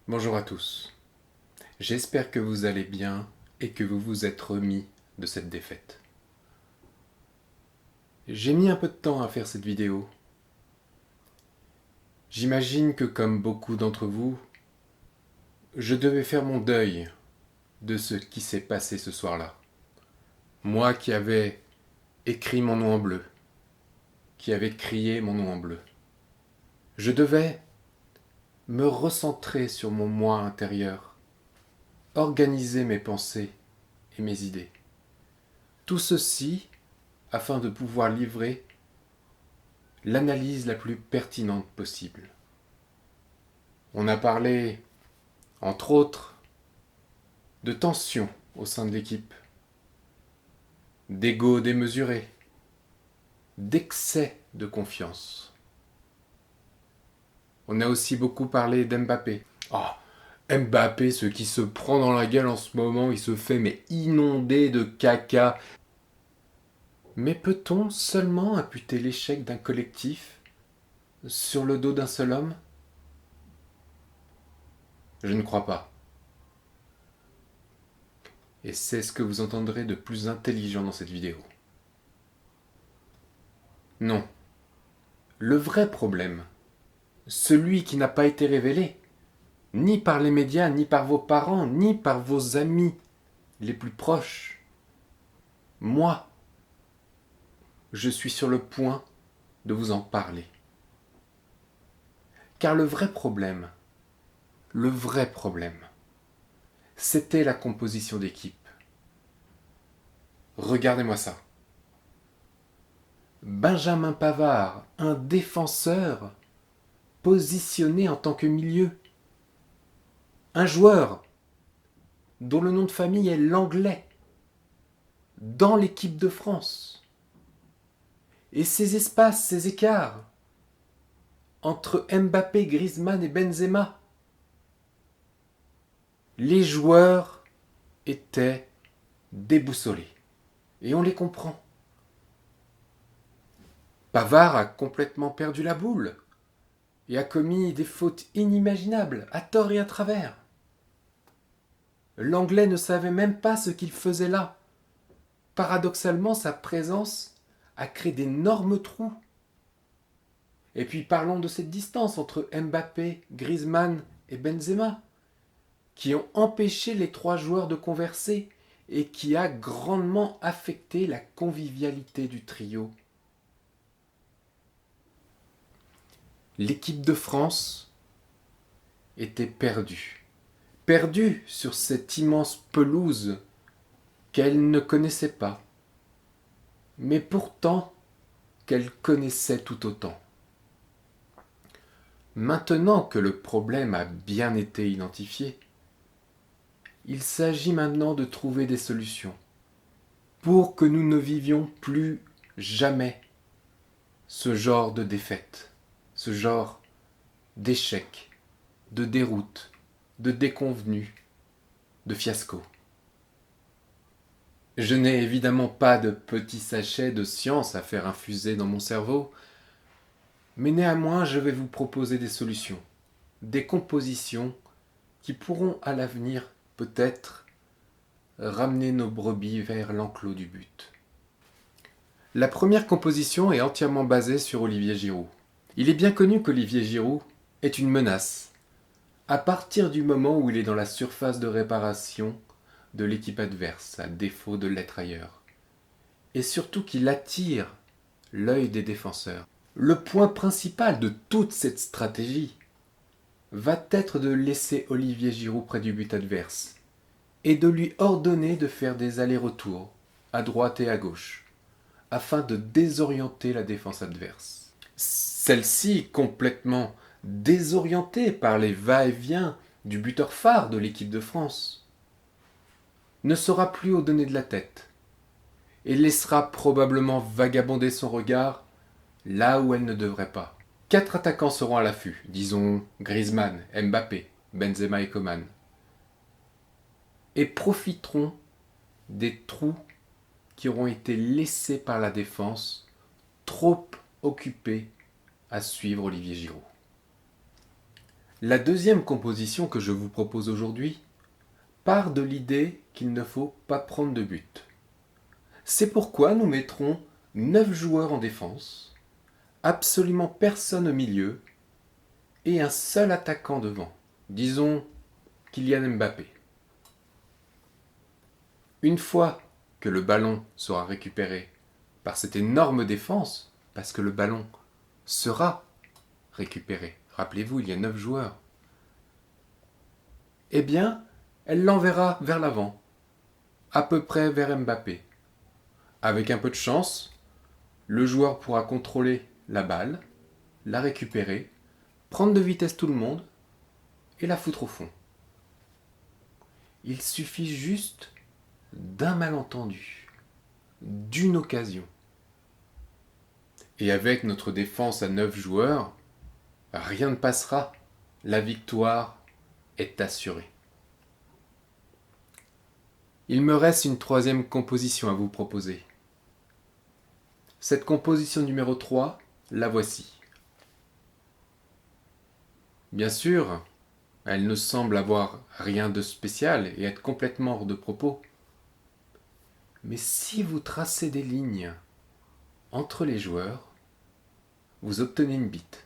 Bonjour à tous. J'espère que vous allez bien et que vous vous êtes remis de cette défaite. J'ai mis un peu de temps à faire cette vidéo. J'imagine que comme beaucoup d'entre vous, je devais faire mon deuil de ce qui s'est passé ce soir-là. Moi qui avais écrit mon nom en bleu, qui avais crié mon nom en bleu. Je devais me recentrer sur mon moi intérieur, organiser mes pensées et mes idées. Tout ceci afin de pouvoir livrer l'analyse la plus pertinente possible. On a parlé, entre autres, de tension au sein de l'équipe, d'ego démesuré, d'excès de confiance. On a aussi beaucoup parlé d'Mbappé. Ah, Mbappé, ce qui se prend dans la gueule en ce moment, il se fait mais inonder de caca. Mais peut-on seulement imputer l'échec d'un collectif sur le dos d'un seul homme? Je ne crois pas. Et c'est ce que vous entendrez de plus intelligent dans cette vidéo. Non. Le vrai problème, celui qui n'a pas été révélé, ni par les médias, ni par vos parents, ni par vos amis les plus proches, moi, je suis sur le point de vous en parler. Car le vrai problème, c'était la composition d'équipe. Regardez-moi ça. Benjamin Pavard, un défenseur positionné en tant que milieu. Un joueur dont le nom de famille est Lenglet dans l'équipe de France. Et ces espaces, ces écarts entre Mbappé, Griezmann et Benzema, les joueurs étaient déboussolés. Et on les comprend. Pavard a complètement perdu la boule et a commis des fautes inimaginables, à tort et à travers. L'Anglais ne savait même pas ce qu'il faisait là. Paradoxalement, sa présence a créé d'énormes trous. Et puis parlons de cette distance entre Mbappé, Griezmann et Benzema, qui ont empêché les trois joueurs de converser et qui a grandement affecté la convivialité du trio. L'équipe de France était perdue. Perdue sur cette immense pelouse qu'elle ne connaissait pas, mais pourtant qu'elle connaissait tout autant. Maintenant que le problème a bien été identifié, il s'agit maintenant de trouver des solutions pour que nous ne vivions plus jamais ce genre de défaite, ce genre d'échec, de déroute, de déconvenue, de fiasco. Je n'ai évidemment pas de petits sachets de science à faire infuser dans mon cerveau, mais néanmoins je vais vous proposer des solutions, des compositions qui pourront à l'avenir peut-être ramener nos brebis vers l'enclos du but. La première composition est entièrement basée sur Olivier Giroud. Il est bien connu qu'Olivier Giroud est une menace à partir du moment où il est dans la surface de réparation de l'équipe adverse, à défaut de l'être ailleurs. Et surtout qu'il attire l'œil des défenseurs. Le point principal de toute cette stratégie va être de laisser Olivier Giroud près du but adverse et de lui ordonner de faire des allers-retours à droite et à gauche afin de désorienter la défense adverse. Celle-ci, complètement désorientée par les va-et-vient du buteur phare de l'équipe de France, ne saura plus où donner de la tête et laissera probablement vagabonder son regard là où elle ne devrait pas. 4 attaquants seront à l'affût, disons Griezmann, Mbappé, Benzema et Coman, et profiteront des trous qui auront été laissés par la défense, trop occupée à suivre Olivier Giroud. La deuxième composition que je vous propose aujourd'hui part de l'idée qu'il ne faut pas prendre de but. C'est pourquoi nous mettrons 9 joueurs en défense, absolument personne au milieu et un seul attaquant devant, disons Kylian Mbappé. Une fois que le ballon sera récupéré par cette énorme défense, parce que le ballon sera récupéré, rappelez-vous, il y a 9 joueurs, eh bien, elle l'enverra vers l'avant, à peu près vers Mbappé. Avec un peu de chance, le joueur pourra contrôler la balle, la récupérer, prendre de vitesse tout le monde et la foutre au fond. Il suffit juste d'un malentendu, d'une occasion. Et avec notre défense à 9 joueurs, rien ne passera. La victoire est assurée. Il me reste une troisième composition à vous proposer. Cette composition numéro 3, la voici. Bien sûr, elle ne semble avoir rien de spécial et être complètement hors de propos. Mais si vous tracez des lignes entre les joueurs, vous obtenez une bite.